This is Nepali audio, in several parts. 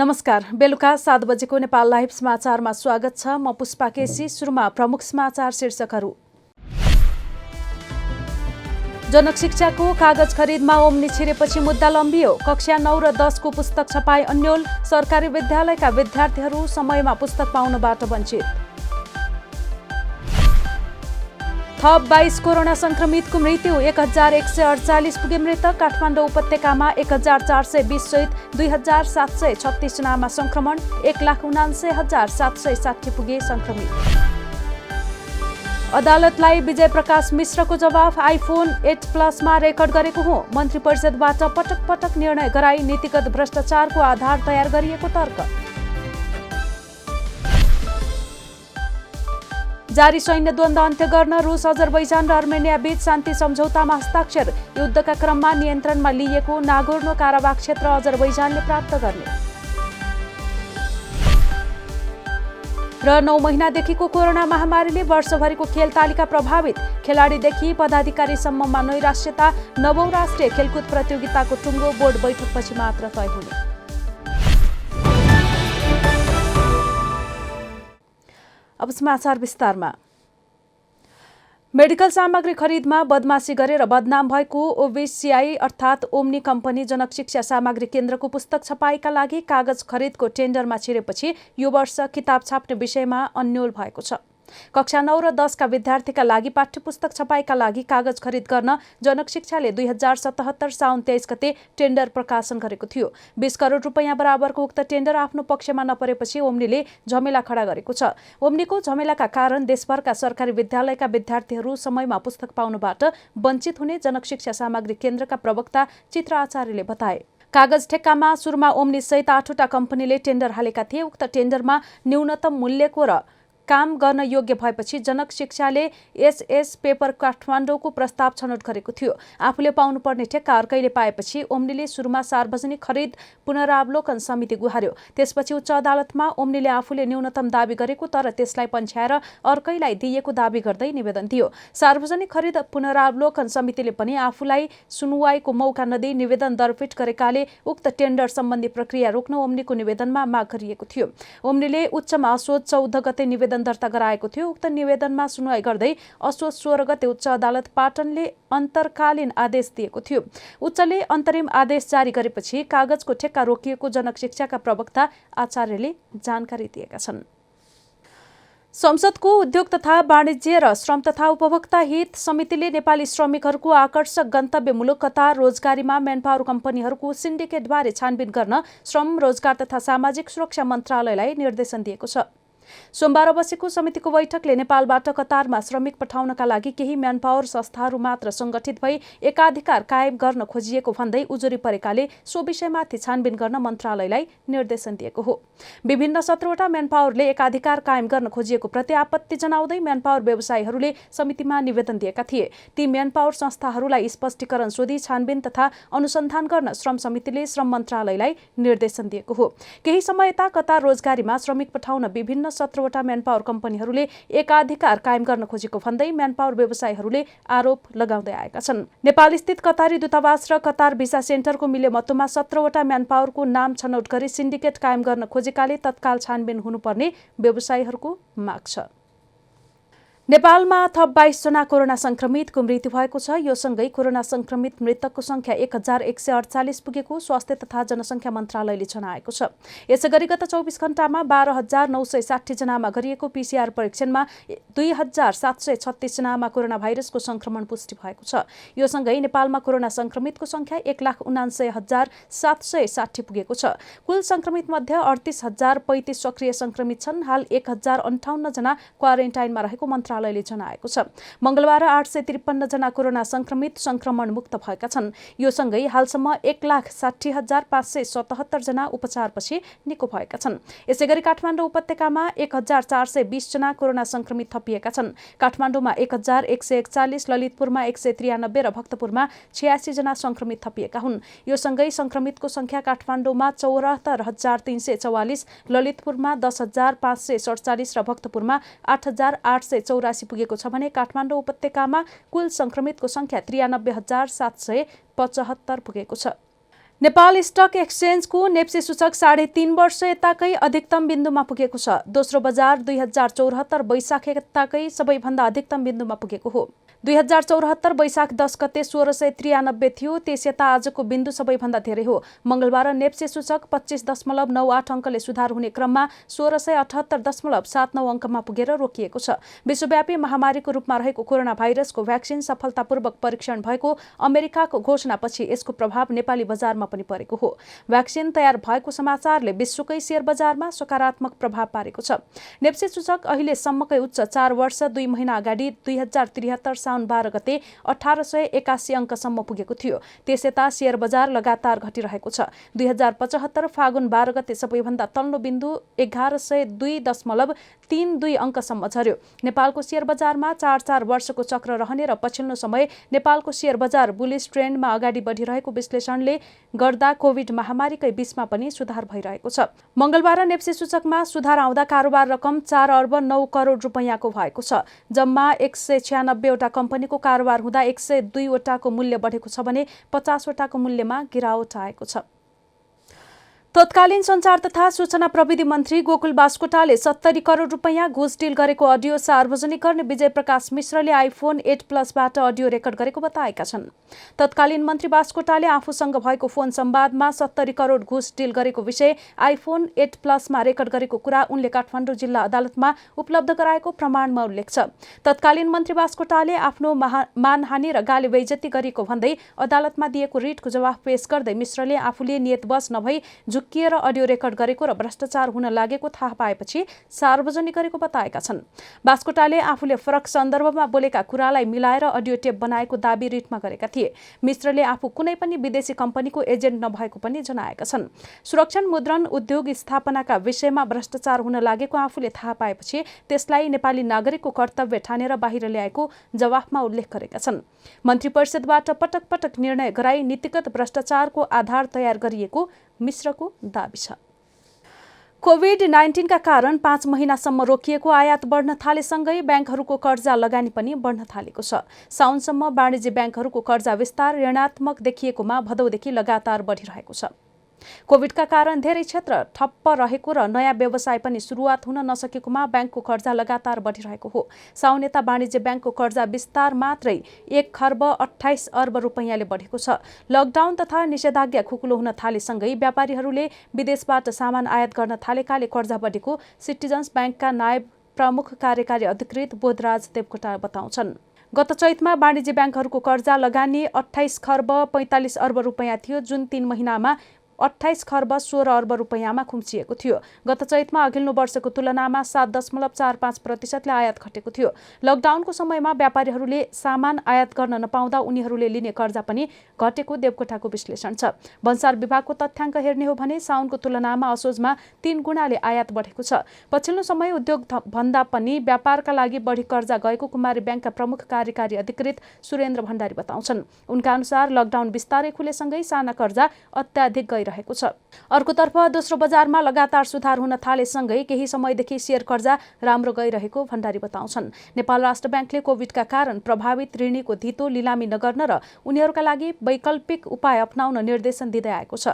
नमस्कार। बेलुका 7 बजेको नेपाल लाइभ समाचारमा स्वागत छ। म पुष्पा केसी। सुरुमा प्रमुख समाचार शीर्षकहरू। जनक शिक्षाको कागज खरिदमा ओम्नी छिरेपछि मुद्दा लम्बियो। कक्षा 9 र 10 को पुस्तक छपाई अन्यल। सरकारी विद्यालयका विद्यार्थीहरू समयमा पुस्तक पाउनबाट वञ्चित। थप 22 कोरोना संक्रमितको मृत्यु। 1148 पुगे मृतक। काठमाडौँ उपत्यकामा 1420 सहित 2736 जनामा संक्रमण। 1,79,760 पुगे संक्रमित। अदालतलाई विजय प्रकाश मिश्रको जवाफ। आइफोन 8 प्लसमा रेकर्ड गरेको हुँ। मन्त्री परिषदबाट पटक पटक निर्णय गराई नीतिगत भ्रष्टाचारको आधार तयार गरिएको तर्क। जारी सैन्य द्वन्द्व अन्त्य गर्न रुस, अजरबैजान र अर्मेनिया बीच शान्ति सम्झौतामा हस्ताक्षर। युद्धका क्रममा नियन्त्रणमा लिएको नागोर्नो काराबाख क्षेत्र अजरबैजानले प्राप्त गर्ने। र 9 महिनादेखिको कोरोना महामारीले वर्षभरिको खेल तालिका प्रभावित। खेलाडीदेखि पदाधिकारीसम्ममा नैराश्यता। 9औं राष्ट्रिय खेलकुद प्रतियोगिताको टुङ्गो बोर्ड बैठकपछि मात्र तय हुने। अब समाचार विस्तारमा। मेडिकल सामग्री खरिदमा बदमाशी गरेर बदनाम भएको ओबिसिआई अर्थात् ओम्नी कम्पनी जनक शिक्षा सामग्री केन्द्रको पुस्तक छपाईका लागि कागज खरिदको टेन्डरमा छिरेपछि यो वर्ष किताब छाप्ने विषयमा अन्यल भएको छ। कक्षा 9 र 10 का विद्यार्थीका लागि पाठ्यपुस्तक छपाईका लागि कागज खरिद गर्न जनक शिक्षाले 2077 साउन 23 गते टेन्डर प्रकाशन गरेको थियो। 20 करोड रुपैयाँ बराबरको उक्त टेन्डर आफ्नो पक्षमा नपरेपछि ओम्नीले झमेला खडा गरेको छ। ओम्नीको झमेलाका कारण देशभरका सरकारी विद्यालयका विद्यार्थीहरू समयमा पुस्तक पाउनबाट वञ्चित हुने जनक शिक्षा सामग्री केन्द्रका प्रवक्ता चित्र आचार्यले बताए। कागज ठेक्कामा सुरुमा ओम्नी सहित 8वटा कम्पनीले टेन्डर हालेका थिए। उक्त टेन्डरमा न्यूनतम मूल्यको र काम गर्न योग्य भएपछि जनक शिक्षाले एसएस पेपर काठमाडौँको प्रस्ताव छनौट गरेको थियो। आफूले पाउनुपर्ने ठेक्का अर्कैले पाएपछि ओम्नीले सुरुमा सार्वजनिक खरिद पुनरावलोकन समिति गुहार्यो। त्यसपछि उच्च अदालतमा ओम्नीले आफूले न्यूनतम दाबी गरेको तर त्यसलाई पन्छ्याएर अर्कैलाई दिएको दाबी गर्दै निवेदन दियो। सार्वजनिक खरिद पुनरावलोकन समितिले पनि आफूलाई सुनुवाईको मौका नदिई निवेदन दरपिट गरेकाले उक्त टेन्डर सम्बन्धी प्रक्रिया रोक्न ओम्नीको निवेदनमा माग गरिएको थियो। ओम्नीले उच्चमा असोज 14 गते निवेदन दर्ता गराएको थियो। उक्त निवेदनमा सुनवाई गर्दै असोज 16 गते उच्च अदालत पाटनले अन्तर्कालीन आदेश दिएको थियो। उच्चले अन्तरिम आदेश जारी गरेपछि कागजको ठेक्का रोकिएको जनक शिक्षाका प्रवक्ता आचार्यले जानकारी दिएका छन्। संसदको उद्योग तथा वाणिज्य र श्रम तथा उपभोक्ता हित समितिले नेपाली श्रमिकहरूको आकर्षक गन्तव्य मुलुक कतार रोजगारीमा म्यानपावर कम्पनीहरूको सिन्डिकेटबारे छानबिन गर्न श्रम, रोजगार तथा सामाजिक सुरक्षा मन्त्रालयलाई निर्देशन दिएको छ। सोमबार बसेको समितिको बैठकले नेपालबाट कतारमा श्रमिक पठाउनका लागि केही म्यानपावर संस्थाहरू मात्र संगठित भई एकाधिकार कायम गर्न खोजिएको भन्दै उजुरी परेकाले सो विषयमाथि छानबिन गर्न मन्त्रालयलाई निर्देशन दिएको हो। विभिन्न 17वटा म्यानपावरले एकाधिकार कायम गर्न खोजिएको प्रति आपत्ति जनाउँदै म्यानपावर व्यवसायीहरूले समितिमा निवेदन दिएका थिए। ती म्यानपावर संस्थाहरूलाई स्पष्टीकरण सोधी छानबिन तथा अनुसन्धान गर्न श्रम समितिले श्रम मन्त्रालयलाई निर्देशन दिएको हो। केही समय यता कतार रोजगारीमा श्रमिक पठाउन विभिन्न 17वटा म्यानपावर कम्पनीहरूले एकाधिकार कायम गर्न खोजेको भन्दै म्यानपावर व्यवसायीहरूले आरोप लगाउँदै आएका छन्। नेपालस्थित कतारी दूतावास र कतार भिसा सेन्टरको मिलेमतोमा 17वटा म्यानपावरको नाम छनौट गरी सिन्डिकेट कायम गर्न खोजेकाले तत्काल छानबिन हुनुपर्ने व्यवसायीहरूको माग छ। नेपालमा थप 22 जना कोरोना संक्रमितको मृत्यु भएको छ। यो सँगै कोरोना संक्रमित मृतकको संख्या 1148 पुगेको स्वास्थ्य तथा जनसंख्या मन्त्रालयले जनाएको छ। यसैगरी गत 24 घण्टामा 12,960 जनामा गरिएको पीसीआर परीक्षणमा 2,736 जनामा कोरोना भाइरसको संक्रमण पुष्टि भएको छ। यो सँगै नेपालमा कोरोना संक्रमितको संख्या 1,79,760 पुगेको छ। कुल संक्रमित मध्ये 38,035 सक्रिय संक्रमित छन्। हाल 1,058 जना क्वारेन्टाइनमा रहेको मन्त्रालयले जनाएको छ। मंगलबार 853 जना कोरोना संक्रमित संक्रमण मुक्त भएका छन्। यो सँगै हालसम्म 1,60,577 जना उपचारपछि निको भएका छन्। यसैगरी काठमाडौँ उपत्यकामा 1,420 जना कोरोना संक्रमित थपिएका छन्। काठमाडौँमा 1,141, ललितपुरमा 193 र भक्तपुरमा 86 जना संक्रमित थपिएका हुन्। यो सँगै संक्रमितको संख्या काठमाडौँमा 74,344, ललितपुरमा 10,547 र भक्तपुरमा 8,884 पुगेको छ भने काठमाडौँ उपत्यकामा कुल संक्रमितको संख्या 93,775 पुगेको छ। नेपाल स्टक एक्सचेन्जको नेप्सी सूचक 3.5 वर्ष यताकै अधिकतम बिन्दुमा पुगेको छ। दोस्रो बजार 2074 वैशाख यताकै सबैभन्दा अधिकतम बिन्दुमा पुगेको हो। 2074 वैशाख 10 गते 1693 थियो। त्यस यता आजको बिन्दु सबैभन्दा धेरै हो। मंगलबार नेप्सी सूचक 25.98 अङ्कले सुधार हुने क्रममा 1678.79 अङ्कमा पुगेर रोकिएको छ। विश्वव्यापी महामारीको रूपमा रहेको कोरोना भाइरसको भ्याक्सिन सफलतापूर्वक परीक्षण भएको अमेरिकाको घोषणापछि यसको प्रभाव नेपाली बजारमा पनि परेको हो। भ्याक्सिन तयार भएको समाचारले विश्वकै शेयर बजारमा सकारात्मक प्रभाव पारेको छ। नेप्सी सूचक अहिलेसम्मकै उच्च 4 वर्ष 2 महिना अगाडि 2073 साउन 12 गते 1881 अङ्कसम्म पुगेको थियो। त्यस यता शेयर बजार लगातार घटिरहेको छ। 2075 फागुन 12 गते सबैभन्दा तल्लो बिन्दु 1102.32 अङ्कसम्म झर्यो। नेपालको शेयर बजारमा 4 वर्षको चक्र रहने र पछिल्लो समय नेपालको शेयर बजार बुलिश ट्रेन्डमा अगाडि बढिरहेको विश्लेषणले गर्दा कोभिड महामारीकै बीचमा पनि सुधार भइरहेको छ। मंगलबार नेप्सी सूचकमा सुधार आउँदा कारोबार रकम 4 अर्ब 9 करोड रुपैयाँको भएको छ। जम्मा 196 वटा कम्पनीको कारोबार हुँदा 102 वटाको मूल्य बढेको छ भने 50 वटाको मूल्यमा गिरावट आएको छ। तत्कालीन सञ्चार तथा सूचना प्रविधि मन्त्री गोकुल बास्कोटाले 70 करोड रुपैयाँ घुस डिल गरेको अडियो सार्वजनिक गर्ने विजय प्रकाश मिश्रले आइफोन 8 प्लसबाट अडियो रेकर्ड गरेको बताएका छन्। तत्कालीन मन्त्री बास्कोटाले आफूसँग भएको फोन संवादमा 70 करोड घुस डिल गरेको विषय आइफोन 8 प्लसमा रेकर्ड गरेको कुरा उनले काठमाडौँ जिल्ला अदालतमा उपलब्ध गराएको प्रमाणमा उल्लेख छ। तत्कालीन मन्त्री बास्कोटाले आफ्नो मानहानि र गाली बेइज्जती गरेको भन्दै अदालतमा दिएको रिटको जवाफ पेश गर्दै मिश्रले आफूले नियतवश नभई झुक्किएर अडियो रेकर्ड गरेको र भ्रष्टाचार हुन लागेको थाहा पाएपछि सार्वजनिक गरेको बताएका छन्। बास्कोटाले आफूले फरक सन्दर्भमा बोलेका कुरालाई मिलाएर अडियो टेप बनाएको दाबी रिटमा गरेका थिए। मिश्रले आफू कुनै पनि विदेशी कम्पनीको एजेन्ट नभएको पनि जनाएका छन्। सुरक्षण मुद्रण उद्योग स्थापनाका विषयमा भ्रष्टाचार हुन लागेको आफूले थाहा पाएपछि त्यसलाई नेपाली नागरिकको कर्तव्य ठानेर बाहिर ल्याएको जवाफमा उल्लेख गरेका छन्। मन्त्री परिषदबाट पटक पटक निर्णय गराई नीतिगत भ्रष्टाचारको आधार तयार गरिएको मिश्रको दाबी छ। कोभिड-19 का कारण 5 महिनासम्म रोकिएको आयात बढ्न थालेसँगै ब्याङ्कहरूको कर्जा लगानी पनि बढ्न थालेको छ। साउनसम्म वाणिज्य ब्याङ्कहरूको कर्जा विस्तार ऋणात्मक देखिएकोमा भदौदेखि लगातार बढिरहेको छ। कोभिडका कारण धेरै क्षेत्र ठप्प रहेको र नयाँ व्यवसाय पनि सुरुवात हुन नसकेकोमा ब्याङ्कको कर्जा लगातार बढिरहेको हो। साउन यता वाणिज्य ब्याङ्कको कर्जा विस्तार मात्रै 1 खर्ब 28 अर्ब रुपैयाँले बढेको छ। लकडाउन तथा निषेधाज्ञा खुकुलो हुन थालेसँगै व्यापारीहरूले विदेशबाट सामान आयात गर्न थालेकाले कर्जा बढेको सिटिजन्स ब्याङ्कका नायब प्रमुख कार्यकारी अधिकृत बोधराज देवकोटा बताउँछन्। गत चैतमा वाणिज्य ब्याङ्कहरूको कर्जा लगानी 28 खर्ब 45 अर्ब रुपैयाँ थियो, जुन 3 महिनामा 28 खर्ब 16 अर्ब रुपैयाँमा खुम्चिएको थियो। गत चैतमा अघिल्लो वर्षको तुलनामा 7.45% आयात घटेको थियो। लकडाउनको समयमा व्यापारीहरूले सामान आयात गर्न नपाउँदा उनीहरूले लिने कर्जा पनि घटेको देवकोटाको विश्लेषण छ। भन्सार विभागको तथ्याङ्क हेर्ने हो भने साउनको तुलनामा असोजमा 3 गुणाले आयात बढेको छ। पछिल्लो समय उद्योग भन्दा पनि व्यापारका लागि बढी कर्जा गएको कुमारी ब्याङ्कका प्रमुख कार्यकारी अधिकृत सुरेन्द्र भण्डारी बताउँछन्। उनका अनुसार लकडाउन बिस्तारै खुलेसँगै साना कर्जा अत्याधिक गइरहेको छ। अर्कोतर्फ दोस्रो बजारमा लगातार सुधार हुन थालेसँगै केही समयदेखि शेयर कर्जा राम्रो गइरहेको भण्डारी बताउँछन्। नेपाल राष्ट्र ब्याङ्कले कोभिडका कारण प्रभावित ऋणीको धितो लिलामी नगर्न र उनीहरूका लागि वैकल्पिक उपाय अपनाउन निर्देशन दिँदै आएको छ।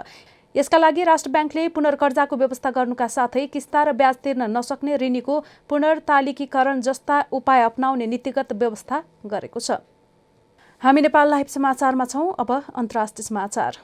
यसका लागि राष्ट्र ब्याङ्कले पुनर्कर्जाको व्यवस्था गर्नुका साथै किस्ता र ब्याज तिर्न नसक्ने ऋणीको पुनर्तालिकीकरण जस्ता उपाय अपनाउने नीतिगत व्यवस्था गरेको छ। हामी नेपाल लाइभ समाचारमा छौं। अब अन्तर्राष्ट्रिय समाचार।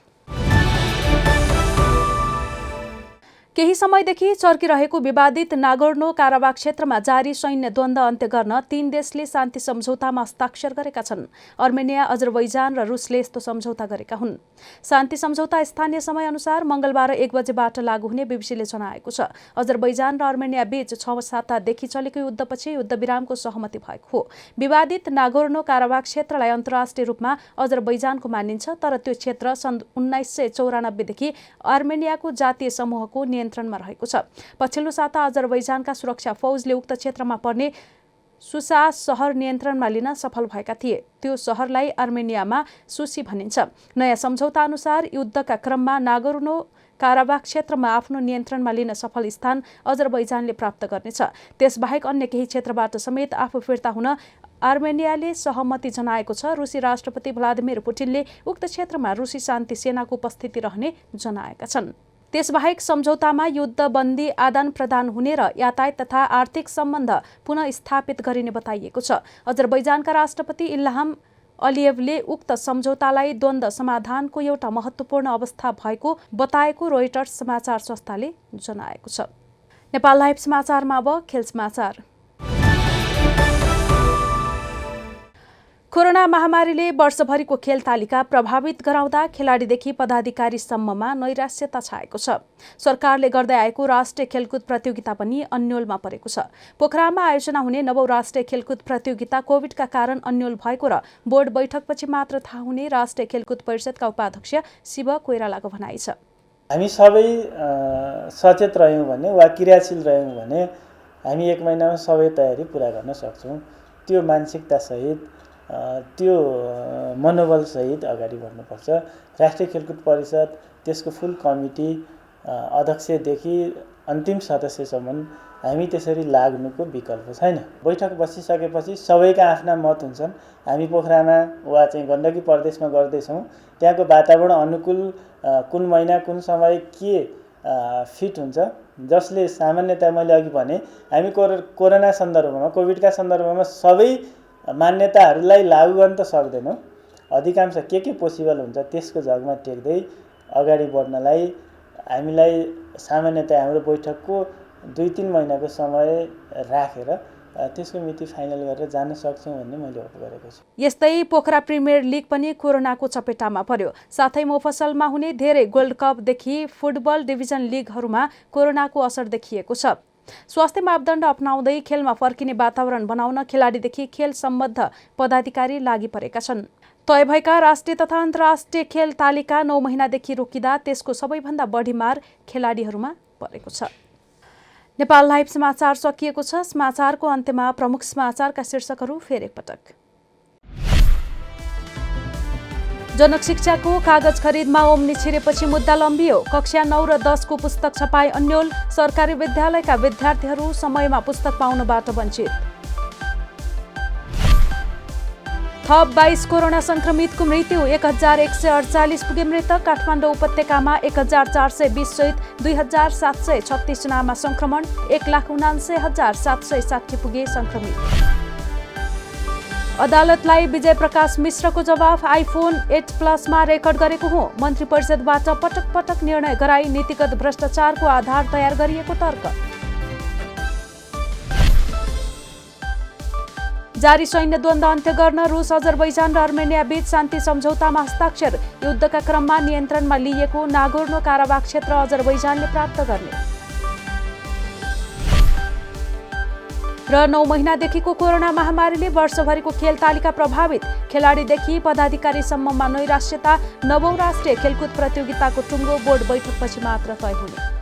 केही समयदेखि चर्किरहेको विवादित नागोर्नो काराबाख क्षेत्रमा जारी सैन्य द्वन्द्व अन्त्य गर्न 3 देशले शान्ति सम्झौतामा हस्ताक्षर गरेका छन्। अर्मेनिया, अजरबैजान र रुसले यस्तो सम्झौता गरेका हुन्। शान्ति सम्झौता स्थानीय समय अनुसार मंगलबार 1 बजेबाट लागू हुने बीबीसीले जनाएको छ। अजरबैजान र अर्मेनिया बीच 6 सातादेखि चलेको युद्धपछि युद्धविरामको सहमति भएको हो। विवादित नागोर्नो काराबाख क्षेत्रलाई अन्तर्राष्ट्रिय रूपमा अजरबैजानको मानिन्छ, तर त्यो क्षेत्र सन् 1994 देखि अर्मेनियाको जातीय समूहको नियन्त्रणमा रहेको छ। पछिल्लो साता अजरबैजानका सुरक्षा फौजले उक्त क्षेत्रमा पर्ने सुसा सहर नियन्त्रणमा लिन सफल भएका थिए। त्यो सहरलाई अर्मेनियामा सुसी भनिन्छ। नयाँ सम्झौता अनुसार युद्धका क्रममा नागोर्नो काराबाख क्षेत्रमा आफ्नो नियन्त्रणमा लिन सफल स्थान अजरबैजानले प्राप्त गर्नेछ। त्यसबाहेक अन्य केही क्षेत्रबाट समेत आफू फिर्ता हुन आर्मेनियाले सहमति जनाएको छ। रुसी राष्ट्रपति भ्लादिमिर पुटिनले उक्त क्षेत्रमा रुसी शान्ति सेनाको उपस्थिति रहने जनाएका छन्। त्यसबाहेक सम्झौतामा युद्धबन्दी आदान प्रदान हुने र यातायात तथा आर्थिक सम्बन्ध पुनः स्थापित गरिने बताइएको छ। अजरबैजानका राष्ट्रपति इल्हाम अलियवले उक्त सम्झौतालाई द्वन्द्व समाधानको एउटा महत्त्वपूर्ण अवस्था भएको बताएको रोइटर्स समाचार संस्थाले जनाएको छ। नेपाल लाइभ समाचारमा अब खेल समाचार। कोरोना महामारीले वर्षभरिको खेल तालिका प्रभावित गराउँदा खेलाडीदेखि पदाधिकारीसम्ममा नैराश्यता छाएको छ। सरकारले गर्दै आएको राष्ट्रिय खेलकुद प्रतियोगिता पनि अन्योलमा परेको छ। पोखरामा आयोजना हुने नवौं राष्ट्रिय खेलकुद प्रतियोगिता कोभिडका कारण अन्योल भएको र बोर्ड बैठकपछि मात्र थाहा हुने राष्ट्रिय खेलकुद परिषदका उपाध्यक्ष शिव कोइरालाको भनाइ छ। हामी सबै सचेत रह्यौँ भने वा क्रियाशील रह्यौँ भने हामी 1 महिनामा सबै तयारी पुरा गर्न सक्छौँ। त्यो मानसिकतासहित त्यो मनोबलसहित अगाडि बढ्नुपर्छ। राष्ट्रिय खेलकुद परिषद त्यसको फुल कमिटी अध्यक्षदेखि अन्तिम सदस्यसम्म हामी त्यसरी लाग्नुको विकल्प छैन। बैठक बसिसकेपछि सबैका आफ्ना मत हुन्छन्। हामी पोखरामा वा चाहिँ गण्डकी प्रदेशमा गर्दैछौँ, त्यहाँको वातावरण अनुकूल कुन महिना कुन समय के फिट हुन्छ, जसले सामान्यतया मैले अघि भने हामी कोरोना सन्दर्भमा कोभिडका सन्दर्भमा सबै मान्यताहरूलाई लागू गर्न त सक्दैनौँ। अधिकांश के पोसिबल हुन्छ त्यसको जगमा टेक्दै अगाडि बढ्नलाई हामीलाई सामान्यतया हाम्रो बैठकको 2-3 महिनाको समय राखेर त्यसको मिति फाइनल गरेर जान सक्छौँ भन्ने मैले होप गरेको छु। यस्तै पोखरा प्रिमियर लिग पनि कोरोनाको चपेटामा पर्यो। साथै मोफसलमा हुने धेरै गोल्ड कपदेखि फुटबल डिभिजन लिगहरूमा कोरोनाको असर देखिएको छ। स्वास्थ्य मापदण्ड अपनाउँदै खेलमा फर्किने वातावरण बनाउन खेलाडीदेखि खेल सम्बद्ध पदाधिकारी लागि परेका छन्। तय भएका राष्ट्रिय तथा अन्तर्राष्ट्रिय खेल तालिका 9 महिनादेखि रोकिँदा त्यसको सबैभन्दा बढी मार खेलाडीहरूमा परेको छ। नेपाल लाइभ समाचार सकिएको छ। समाचारको अन्त्यमा प्रमुख समाचारका शीर्षकहरू फेरि एकपटक। जनक शिक्षाको कागज खरिदमा ओम्नी छिरेपछि मुद्दा लम्बियो। कक्षा 9 र 10 को पुस्तक छपाई अन्योल। सरकारी विद्यालयका विद्यार्थीहरू समयमा पुस्तक पाउनबाट वञ्चित। थप 22 कोरोना संक्रमितको मृत्यु। 1148 पुगे मृतक। काठमाडौँ उपत्यकामा 1420 सहित 2736 जनामा संक्रमण। 1,79,760 पुगे संक्रमित। अदालतलाई विजय प्रकाश मिश्रको जवाफ। आइफोन 8 प्लसमा रेकर्ड गरेको हुँ। मन्त्री परिषदबाट पटक पटक निर्णय गराई नीतिगत भ्रष्टाचारको आधार तयार गरिएको तर्क। जारी सैन्य द्वन्द्व अन्त्य गर्न रुस अजरबैजान र अर्मेनिया बीच शान्ति सम्झौतामा हस्ताक्षर। युद्धका क्रममा नियन्त्रणमा लिएको नागोर्नो काराबाख क्षेत्र अजरबैजानले प्राप्त गर्ने। र 9 महिनादेखिको कोरोना महामारीले वर्षभरिको खेल तालिका प्रभावित। खेलाडीदेखि पदाधिकारीसम्ममा नैराश्यता। नवौं राष्ट्रिय खेलकुद प्रतियोगिताको टुङ्गो बोर्ड बैठकपछि मात्र तय हुने।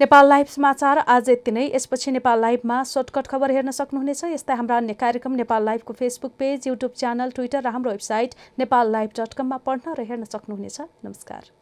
नेपाल लाइभ समाचार आज यति नै। यसपछि नेपाल लाइभमा सर्टकट खबर हेर्न सक्नुहुनेछ। यस्तै हाम्रा अन्य कार्यक्रम नेपाल लाइभको Facebook page, YouTube channel, Twitter र हाम्रो वेबसाइट नेपाललाइभ.com मा पढ्न र हेर्न सक्नुहुनेछ। नमस्कार।